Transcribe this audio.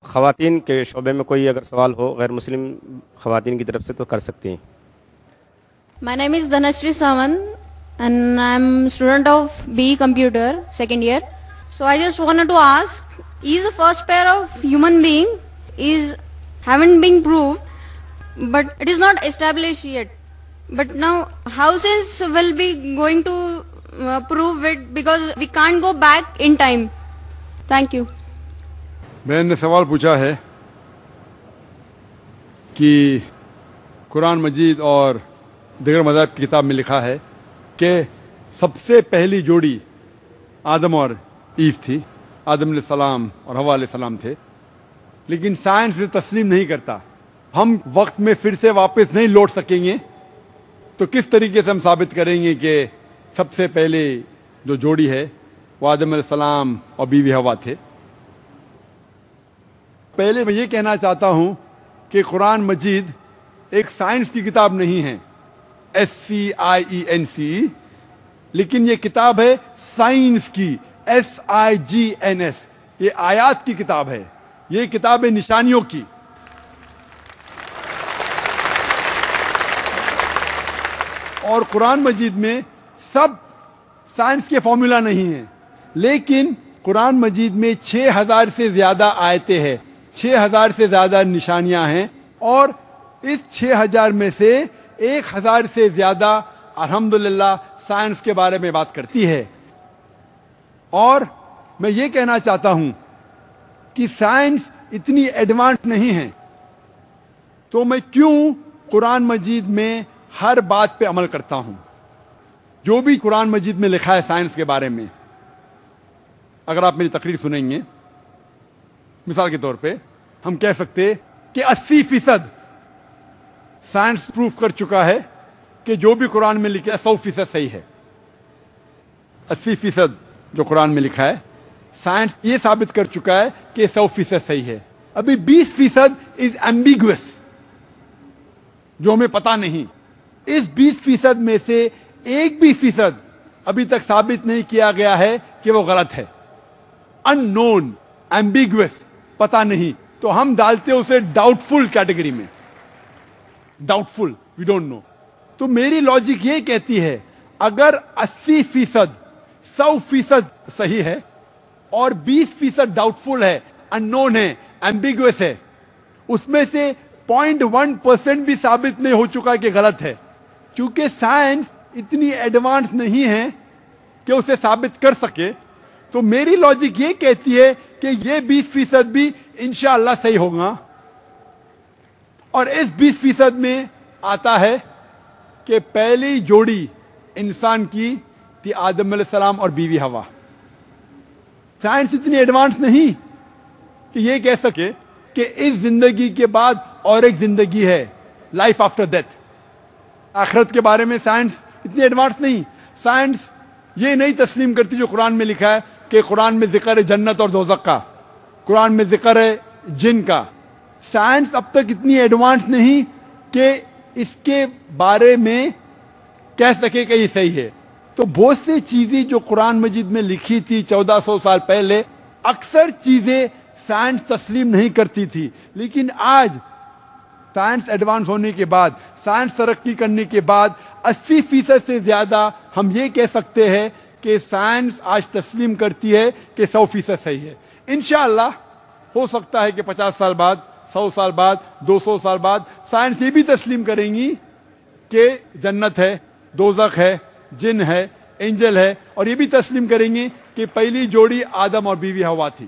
خواتین کے شعبے میں کوئی اگر سوال ہو غیر مسلم خواتین کی طرف سے تو کر سکتی ہیں. My name is Dhanashri Sawan and I'm student of BE Computer, second year. So I just wanted to ask, is the first pair of human being haven't been proved, but it is not established yet. But now houses will be going to prove it because we can't go back in time. Thank you. میں نے سوال پوچھا ہے کہ قرآن مجید اور دیگر مذاہب کی کتاب میں لکھا ہے کہ سب سے پہلی جوڑی آدم اور ایو تھی. آدم علیہ السلام اور حوا علیہ السلام تھے، لیکن سائنس اسے تسلیم نہیں کرتا. ہم وقت میں پھر سے واپس نہیں لوٹ سکیں گے، تو کس طریقے سے ہم ثابت کریں گے کہ سب سے پہلے جو جوڑی ہے وہ آدم علیہ السلام اور بیوی حوا تھے؟ پہلے میں یہ کہنا چاہتا ہوں کہ قرآن مجید ایک سائنس کی کتاب نہیں ہے، SCIENCE، لیکن یہ کتاب ہے سائنس کی، SIGNS. یہ آیات کی کتاب ہے، یہ کتاب ہے نشانیوں کی. اور قرآن مجید میں سب سائنس کے فارمولا نہیں ہیں، لیکن قرآن مجید میں 6000 سے زیادہ آیتیں ہیں، 6000 سے زیادہ نشانیاں ہیں، اور اس 6000 میں سے 1000 سے زیادہ الحمدللہ سائنس کے بارے میں بات کرتی ہے. اور میں یہ کہنا چاہتا ہوں کہ سائنس اتنی ایڈوانس نہیں ہے، تو میں کیوں قرآن مجید میں ہر بات پہ عمل کرتا ہوں. جو بھی قرآن مجید میں لکھا ہے سائنس کے بارے میں، اگر آپ میری تقریر سنیں گے، مثال کے طور پہ ہم کہہ سکتے کہ 80% سائنس پروف کر چکا ہے کہ جو بھی قرآن میں لکھا ہے 100% صحیح ہے. 80% جو قرآن میں لکھا ہے سائنس یہ ثابت کر چکا ہے کہ 100% صحیح ہے. ابھی 20% از ایمبیگوس، جو ہمیں پتہ نہیں. اس 20% میں سے 1% ابھی تک ثابت نہیں کیا گیا ہے کہ وہ غلط ہے. ان نون، ایمبیگوس، پتہ نہیں، تو ہم ڈالتے اسے ڈاؤٹ فل کیٹیگری میں. Doubtful, we don't know. تو میری لاجک یہ کہتی ہے اگر 80% 100% صحیح ہے اور 20% ڈاؤٹ فل ہے، ان نون ہے، ایمبیگوس ہے، اس میں سے 0.1% بھی ثابت نہیں ہو چکا کہ غلط ہے، کیونکہ سائنس اتنی ایڈوانس نہیں ہے کہ اسے ثابت کر سکے. تو میری لاجک یہ کہتی ہے کہ یہ 20% بھی انشاءاللہ صحیح ہوگا. اور اس 20% میں آتا ہے کہ پہلی جوڑی انسان کی تھی آدم علیہ السلام اور بیوی حوا. سائنس اتنی ایڈوانس نہیں کہ یہ کہہ سکے کہ اس زندگی کے بعد اور ایک زندگی ہے، لائف آفٹر ڈیتھ. آخرت کے بارے میں سائنس اتنی ایڈوانس نہیں. سائنس یہ نہیں تسلیم کرتی جو قرآن میں لکھا ہے کہ قرآن میں ذکر ہے جنت اور دوزخ کا، قرآن میں ذکر ہے جن کا. سائنس اب تک اتنی ایڈوانس نہیں کہ اس کے بارے میں کہہ سکے کہ یہ صحیح ہے. تو بہت سی چیزیں جو قرآن مجید میں لکھی تھی 1400 سال پہلے، اکثر چیزیں سائنس تسلیم نہیں کرتی تھی. لیکن آج سائنس ایڈوانس ہونے کے بعد، سائنس ترقی کرنے کے بعد 80% سے زیادہ ہم یہ کہہ سکتے ہیں کہ سائنس آج تسلیم کرتی ہے کہ 100% صحیح ہے. انشاءاللہ ہو سکتا ہے کہ 50 سال بعد، 100 سال بعد، 200 سال بعد سائنس یہ بھی تسلیم کریں گی کہ جنت ہے، دوزخ ہے، جن ہے، اینجل ہے، اور یہ بھی تسلیم کریں گے کہ پہلی جوڑی آدم اور بیوی حوا تھی.